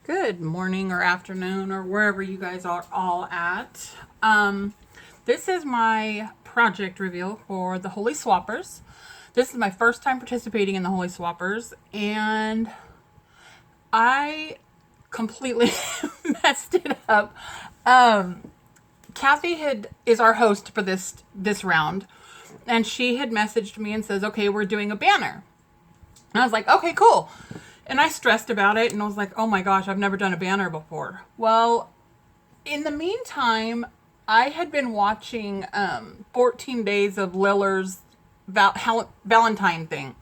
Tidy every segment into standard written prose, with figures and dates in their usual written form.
Good morning or afternoon or wherever you guys are all at. This is my project reveal for the Holy Swappers. This is my first time participating in the Holy Swappers, and I completely messed it up. Cathy is our host for this round, and she had messaged me and says, "Okay, we're doing a banner." And I was like, "Okay, cool." And I stressed about it, and I was like, "Oh my gosh, I've never done a banner before." Well, in the meantime, I had been watching 14 Days of Liller's Valentine thing.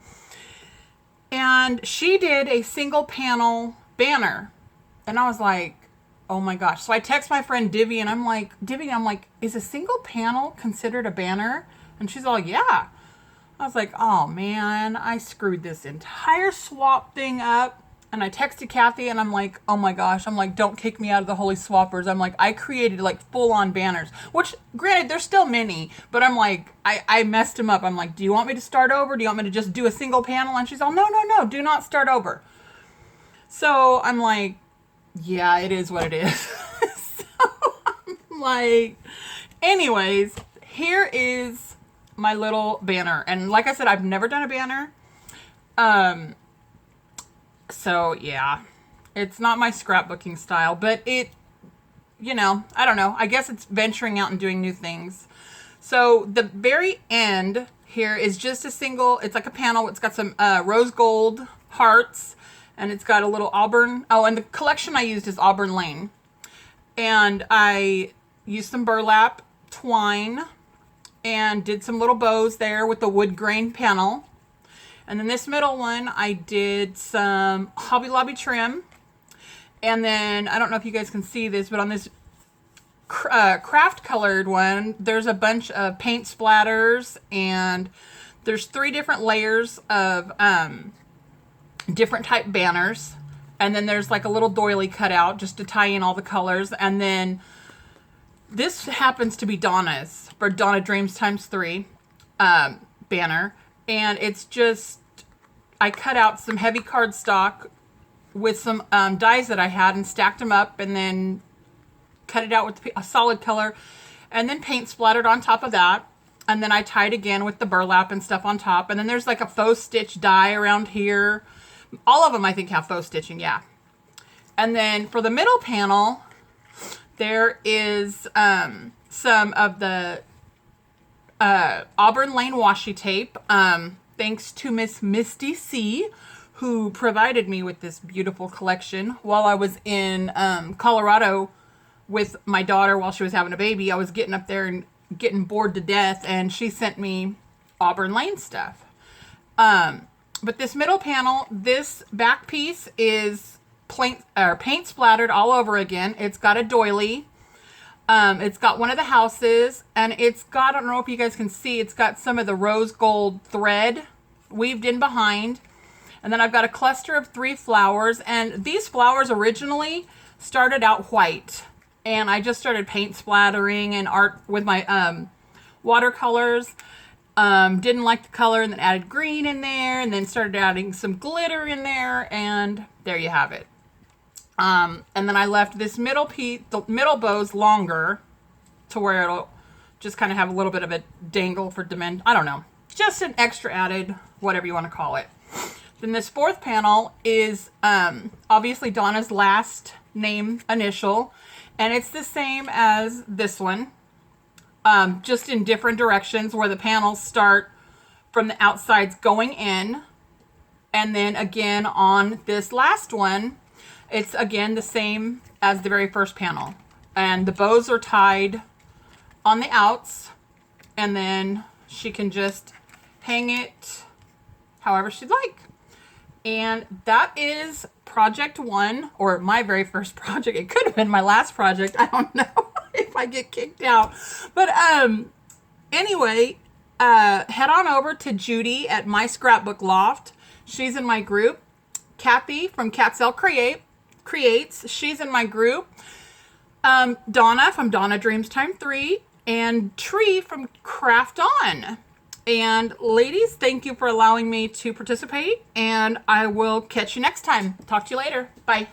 And she did a single panel banner. And I was like, oh my gosh. So I text my friend Divvy, and I'm like, is a single panel considered a banner? And she's all, yeah. I was like, oh man, I screwed this entire swap thing up. And I texted Cathy, and I'm like, oh my gosh. I'm like, don't kick me out of the Holy Swappers. I'm like, I created like full on banners, which granted, there's still many, but I'm like, I messed them up. I'm like, do you want me to start over? Do you want me to just do a single panel? And she's all, no, do not start over. So I'm like, yeah, it is what it is. So I'm like, anyways, here is my little banner. And like I said, I've never done a banner. So yeah, it's not my scrapbooking style, but I don't know. I guess it's venturing out and doing new things. So the very end here is just a single, it's like a panel. It's got some rose gold hearts, and it's got a little auburn. Oh, and the collection I used is Auburn Lane. And I used some burlap twine and did some little bows there with the wood grain panel. And then this middle one, I did some Hobby Lobby trim. And then, I don't know if you guys can see this, but on this craft colored one, there's a bunch of paint splatters, and there's 3 different layers of different type banners. And then there's like a little doily cut out just to tie in all the colors. And then this happens to be Donna's, for Donna Dreams x3 banner. And it's just, I cut out some heavy cardstock with some dies that I had and stacked them up, and then cut it out with a solid color, and then paint splattered on top of that. And then I tied again with the burlap and stuff on top. And then there's like a faux stitch die around here. All of them I think have faux stitching, yeah. And then for the middle panel, there is some of the Auburn Lane washi tape, thanks to Miss Misty C, who provided me with this beautiful collection while I was in Colorado with my daughter while she was having a baby. I was getting up there and getting bored to death, and she sent me Auburn Lane stuff. But this middle panel, this back piece is paint splattered all over again. It's got a doily. It's got one of the houses, and it's got, I don't know if you guys can see, it's got some of the rose gold thread weaved in behind. And then I've got a cluster of 3 flowers, and these flowers originally started out white. And I just started paint splattering and art with my watercolors. Didn't like the color, and then added green in there, and then started adding some glitter in there, and there you have it. And then I left this middle piece, the middle bows longer, to where it'll just kind of have a little bit of a dangle for dimension. I don't know. Just an extra added, whatever you want to call it. Then this 4th panel is obviously Donna's last name initial. And it's the same as this one. Just in different directions, where the panels start from the outsides going in. And then again on this last one, it's again the same as the very first panel. And the bows are tied on the outs. And then she can just hang it however she'd like. And that is project 1, or my very first project. It could have been my last project. I don't know if I get kicked out. But anyway, head on over to Judy at my Scrapbook Loft. She's in my group. Cathy from Cathy Creates. She's in my group. Donna from Donna Dreams x3. And Tree from Craft On. And ladies, thank you for allowing me to participate, and I will catch you next time. Talk to you later. Bye.